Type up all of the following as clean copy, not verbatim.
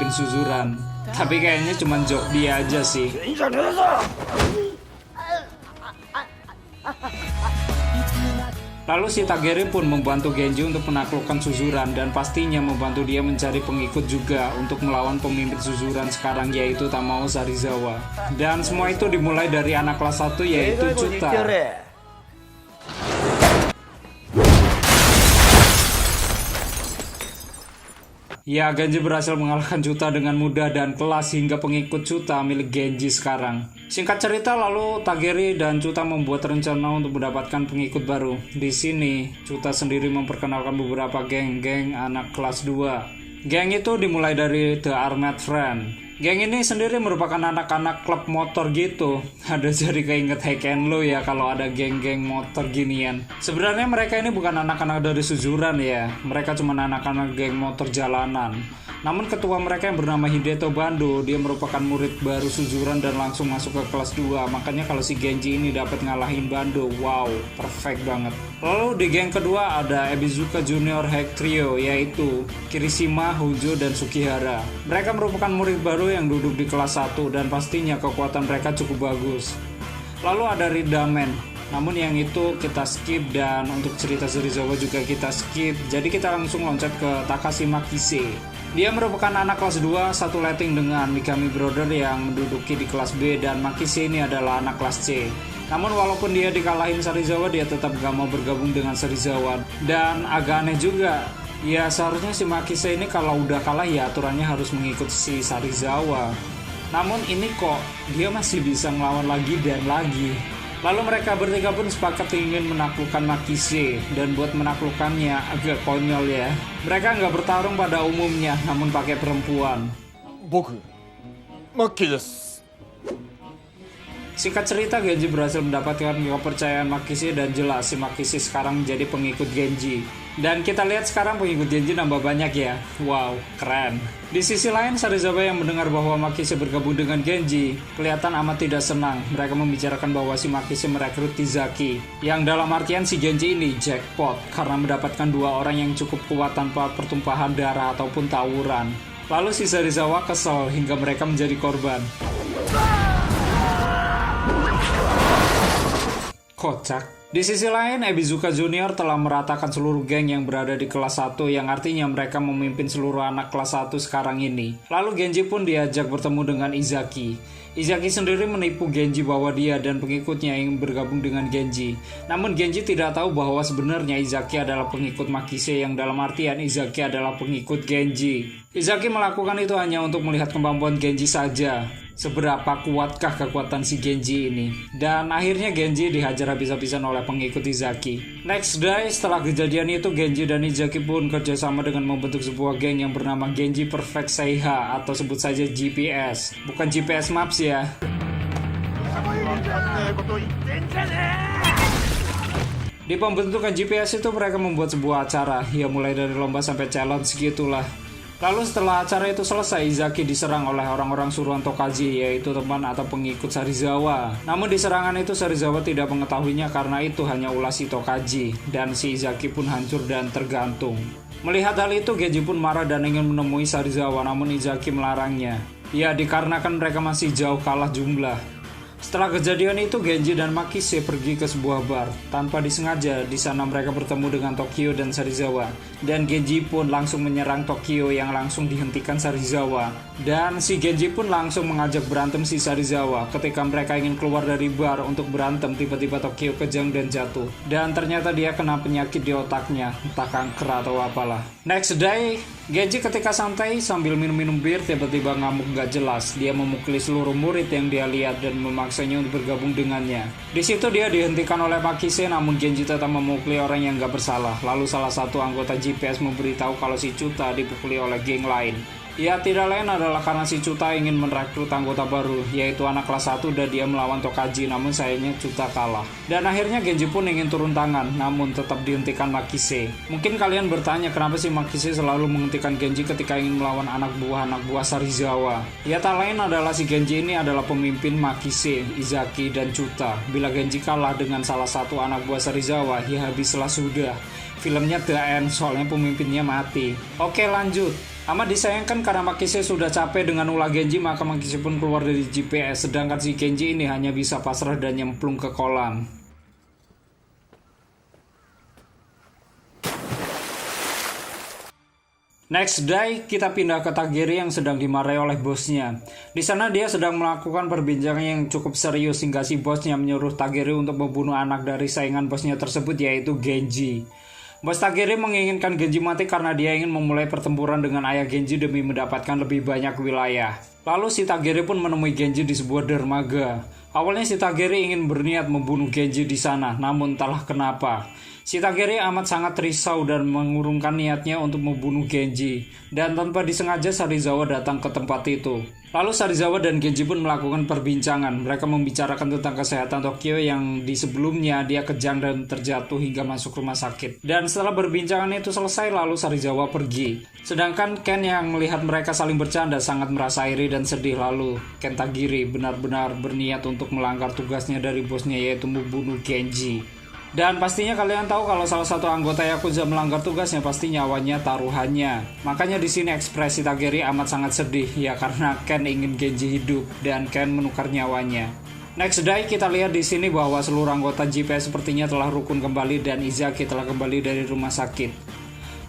pemimpin Suzuran. Tapi kayaknya cuma joke dia aja sih. Lalu si Tageri pun membantu Genji untuk menaklukkan Suzuran dan pastinya membantu dia mencari pengikut juga untuk melawan pemimpin Suzuran sekarang yaitu Tamao Sarizawa. Dan semua itu dimulai dari anak kelas 1 yaitu Chuta. Ya, Genji berhasil mengalahkan Chuta dengan mudah dan kelas hingga pengikut Chuta milik Genji sekarang. Singkat cerita, lalu Tageri dan Chuta membuat rencana untuk mendapatkan pengikut baru. Di sini, Chuta sendiri memperkenalkan beberapa geng-geng anak kelas 2. Geng itu dimulai dari The Armored Friend. Geng ini sendiri merupakan anak-anak klub motor gitu. Ada jadi keinget Hack and Low ya kalau ada geng-geng motor ginian. Sebenarnya mereka ini bukan anak-anak dari Suzuran ya. Mereka cuma anak-anak geng motor jalanan. Namun ketua mereka yang bernama Hideto Bando, dia merupakan murid baru Suzuran dan langsung masuk ke kelas 2. Makanya kalau si Genji ini dapat ngalahin Bando, wow, perfect banget. Lalu di geng kedua ada Ebizuka Junior Hack Trio, yaitu Kirishima, Hojo, dan Sukihara. Mereka merupakan murid baru yang duduk di kelas 1 dan pastinya kekuatan mereka cukup bagus. Lalu ada Ridamen. Namun yang itu kita skip dan untuk cerita Serizawa juga kita skip. Jadi kita langsung loncat ke Takashi Makise. Dia merupakan anak kelas 2 satu letting dengan Mikami Brother yang menduduki di kelas B dan Makise ini adalah anak kelas C. Namun walaupun dia dikalahin Serizawa, dia tetap gak mau bergabung dengan Serizawa. Dan agak aneh juga, ya seharusnya si Makise ini kalau udah kalah ya aturannya harus mengikut si Serizawa. Namun ini kok dia masih bisa ngelawan lagi dan lagi. Lalu mereka bertiga pun sepakat ingin menaklukkan Makise, dan buat menaklukkannya agak konyol ya. Mereka nggak bertarung pada umumnya, namun pakai perempuan. Boku, Maki desu. Singkat cerita, Genji berhasil mendapatkan kepercayaan Makise dan jelas si Makise sekarang menjadi pengikut Genji. Dan kita lihat sekarang pengikut Genji nambah banyak ya. Wow, keren. Di sisi lain, Serizawa yang mendengar bahwa Makise bergabung dengan Genji kelihatan amat tidak senang. Mereka membicarakan bahwa si Makise merekrut Tizaki, yang dalam artian si Genji ini jackpot karena mendapatkan dua orang yang cukup kuat tanpa pertumpahan darah ataupun tawuran. Lalu si Serizawa kesel hingga mereka menjadi korban. Kocak. Di sisi lain, Ebizuka Junior telah meratakan seluruh geng yang berada di kelas 1 yang artinya mereka memimpin seluruh anak kelas 1 sekarang ini. Lalu Genji pun diajak bertemu dengan Izaki. Izaki sendiri menipu Genji bahwa dia dan pengikutnya ingin bergabung dengan Genji. Namun Genji tidak tahu bahwa sebenarnya Izaki adalah pengikut Makise yang dalam artian Izaki adalah pengikut Genji. Izaki melakukan itu hanya untuk melihat kemampuan Genji saja. Seberapa kuatkah kekuatan si Genji ini? Dan akhirnya Genji dihajar habis-habisan oleh pengikut Izaki. Next day, setelah kejadian itu, Genji dan Izaki pun kerjasama dengan membentuk sebuah geng yang bernama Genji Perfect Seiha atau sebut saja GPS. Bukan GPS Maps ya. Di pembentukan GPS itu mereka membuat sebuah acara, ya mulai dari lomba sampai challenge gitulah. Lalu setelah acara itu selesai, Izaki diserang oleh orang-orang suruhan Tokaji, yaitu teman atau pengikut Serizawa. Namun di serangan itu Serizawa tidak mengetahuinya karena itu hanya ulah si Tokaji, dan si Izaki pun hancur dan tergantung. Melihat hal itu, Genji pun marah dan ingin menemui Serizawa, namun Izaki melarangnya. Ya, dikarenakan mereka masih jauh kalah jumlah. Setelah kejadian itu, Genji dan Makise pergi ke sebuah bar. Tanpa disengaja, di sana mereka bertemu dengan Tokyo dan Serizawa. Dan Genji pun langsung menyerang Tokyo yang langsung dihentikan Serizawa. Dan si Genji pun langsung mengajak berantem si Serizawa. Ketika mereka ingin keluar dari bar untuk berantem, tiba-tiba Tokyo kejang dan jatuh. Dan ternyata dia kena penyakit di otaknya, entah kanker atau apalah. Next day, Genji ketika santai sambil minum-minum bir tiba-tiba ngamuk gak jelas. Dia memukuli seluruh murid yang dia lihat dan memaksanya untuk bergabung dengannya. Di situ dia dihentikan oleh Makise, namun Genji tetap memukuli orang yang gak bersalah. Lalu salah satu anggota GPS memberitahu kalau si Chuta dipukuli oleh geng lain. Ya, tidak lain adalah karena si Chuta ingin merekrut anggota baru, yaitu anak kelas 1 dan dia melawan Tokaji, namun sayangnya Chuta kalah. Dan akhirnya Genji pun ingin turun tangan, namun tetap dihentikan Makise. Mungkin kalian bertanya kenapa sih Makise selalu menghentikan Genji ketika ingin melawan anak buah Serizawa. Ya, tak lain adalah si Genji ini adalah pemimpin Makise, Izaki, dan Chuta. Bila Genji kalah dengan salah satu anak buah Serizawa, ya habislah sudah. Filmnya The End, soalnya pemimpinnya mati. Oke, lanjut. Amat disayangkan karena Makise sudah capek dengan ulah Genji, maka Makise pun keluar dari GPS, sedangkan si Genji ini hanya bisa pasrah dan nyemplung ke kolam. Next day, kita pindah ke Tagiri yang sedang dimarahi oleh bosnya. Di sana dia sedang melakukan perbincangan yang cukup serius hingga si bosnya menyuruh Tagiri untuk membunuh anak dari saingan bosnya tersebut, yaitu Genji. Bos Tagiri menginginkan Genji mati karena dia ingin memulai pertempuran dengan ayah Genji demi mendapatkan lebih banyak wilayah. Lalu si Tagiri pun menemui Genji di sebuah dermaga. Awalnya si Tagiri ingin berniat membunuh Genji di sana, namun entahlah kenapa si Tagiri amat sangat risau dan mengurungkan niatnya untuk membunuh Genji. Dan tanpa disengaja Serizawa datang ke tempat itu. Lalu Serizawa dan Genji pun melakukan perbincangan. Mereka membicarakan tentang kesehatan Tokyo yang di sebelumnya dia kejang dan terjatuh hingga masuk rumah sakit. Dan setelah perbincangan itu selesai, lalu Serizawa pergi. Sedangkan Ken yang melihat mereka saling bercanda sangat merasa iri dan sedih. Lalu Ken Tagiri benar-benar berniat untuk melanggar tugasnya dari bosnya, yaitu membunuh Genji. Dan pastinya kalian tahu kalau salah satu anggota Yakuza melanggar tugasnya pasti nyawanya taruhannya. Makanya di sini ekspresi Tagiri amat sangat sedih ya, karena Ken ingin Genji hidup dan Ken menukar nyawanya. Next day kita lihat di sini bahwa seluruh anggota GPS sepertinya telah rukun kembali dan Izaki telah kembali dari rumah sakit.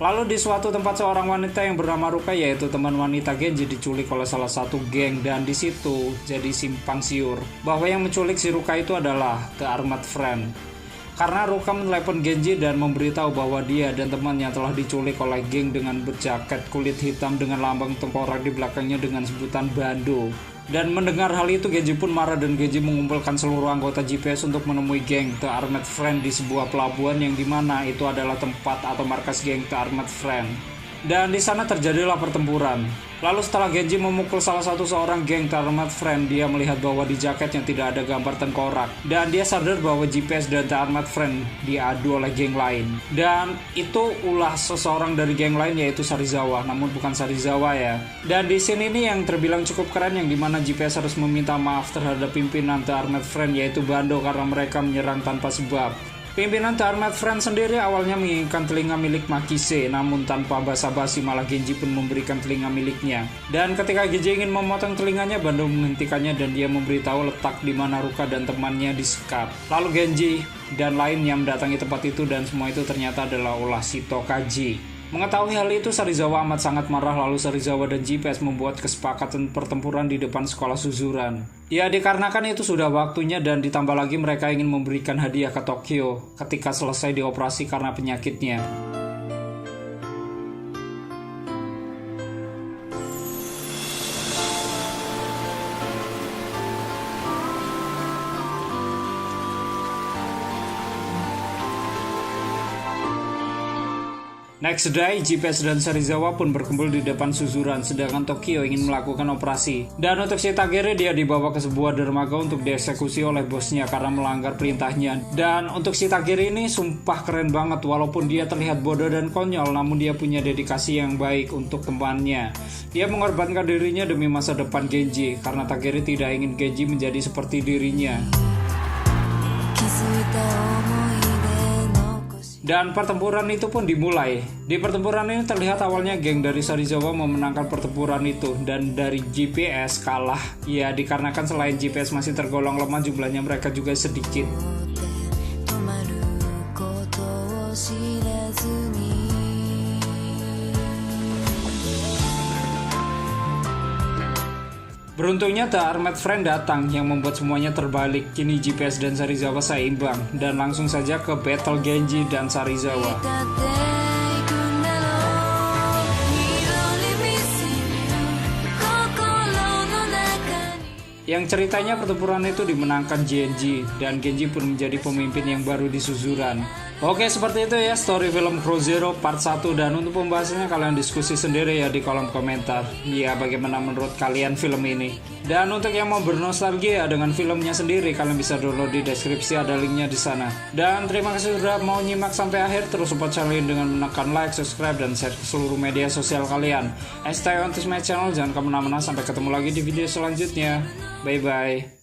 Lalu di suatu tempat seorang wanita yang bernama Ruka, yaitu teman wanita Genji, diculik oleh salah satu geng, dan di situ jadi simpang siur bahwa yang menculik si Ruka itu adalah The Armored Friend. Karena Ruka menelepon Genji dan memberitahu bahwa dia dan temannya telah diculik oleh geng dengan berjaket kulit hitam dengan lambang tengkorak di belakangnya dengan sebutan Bando. Dan mendengar hal itu Genji pun marah dan Genji mengumpulkan seluruh anggota GPS untuk menemui geng The Armored Friend di sebuah pelabuhan yang dimana itu adalah tempat atau markas geng The Armored Friend. Dan di sana terjadilah pertempuran. Lalu setelah Genji memukul salah satu seorang geng The Armored Friend, dia melihat bahwa di jaketnya tidak ada gambar tengkorak. Dan dia sadar bahwa GPS dan The Armored Friend diadu oleh geng lain. Dan itu ulah seseorang dari geng lain, yaitu Serizawa, namun bukan Serizawa ya. Dan di sini nih yang terbilang cukup keren, yang dimana GPS harus meminta maaf terhadap pimpinan The Armored Friend, yaitu Bando, karena mereka menyerang tanpa sebab. Pimpinan The Armored Friend sendiri awalnya menginginkan telinga milik Makise, namun tanpa basa-basi malah Genji pun memberikan telinga miliknya. Dan ketika Genji ingin memotong telinganya, Bando menghentikannya dan dia memberitahu letak di mana Ruka dan temannya disekap. Lalu Genji dan lainnya mendatangi tempat itu dan semua itu ternyata adalah ulah si Tokaji. Mengetahui hal itu, Serizawa amat sangat marah. Lalu Serizawa dan GPS membuat kesepakatan pertempuran di depan sekolah Suzuran. Ya, dikarenakan itu sudah waktunya dan ditambah lagi mereka ingin memberikan hadiah ke Tokyo ketika selesai dioperasi karena penyakitnya. Next day, GPS dan Serizawa pun berkumpul di depan Suzuran, sedangkan Tokyo ingin melakukan operasi. Dan untuk si Tagiri, dia dibawa ke sebuah dermaga untuk dieksekusi oleh bosnya karena melanggar perintahnya. Dan untuk si Tagiri ini sumpah keren banget, walaupun dia terlihat bodoh dan konyol, namun dia punya dedikasi yang baik untuk temannya. Dia mengorbankan dirinya demi masa depan Genji, karena Tagiri tidak ingin Genji menjadi seperti dirinya. Dan pertempuran itu pun dimulai. Di pertempuran ini terlihat awalnya geng dari Serizawa memenangkan pertempuran itu dan dari GPS kalah. Ya, dikarenakan selain GPS masih tergolong lemah, jumlahnya mereka juga sedikit. Beruntungnya The Armored Friend datang yang membuat semuanya terbalik. Kini GPS dan Serizawa seimbang dan langsung saja ke battle Genji dan Serizawa. Yang ceritanya pertempuran itu dimenangkan Genji dan Genji pun menjadi pemimpin yang baru di Suzuran. Oke, seperti itu ya story film Crow Zero part 1, dan untuk pembahasannya kalian diskusi sendiri ya di kolom komentar. Ya, bagaimana menurut kalian film ini? Dan untuk yang mau bernostalgia dengan filmnya sendiri, kalian bisa download di deskripsi, ada linknya di sana. Dan terima kasih sudah mau nyimak sampai akhir. Terus support channel ini dengan menekan like, subscribe, dan share ke seluruh media sosial kalian. Stay on to my channel, jangan kemana-mana, sampai ketemu lagi di video selanjutnya. Bye bye.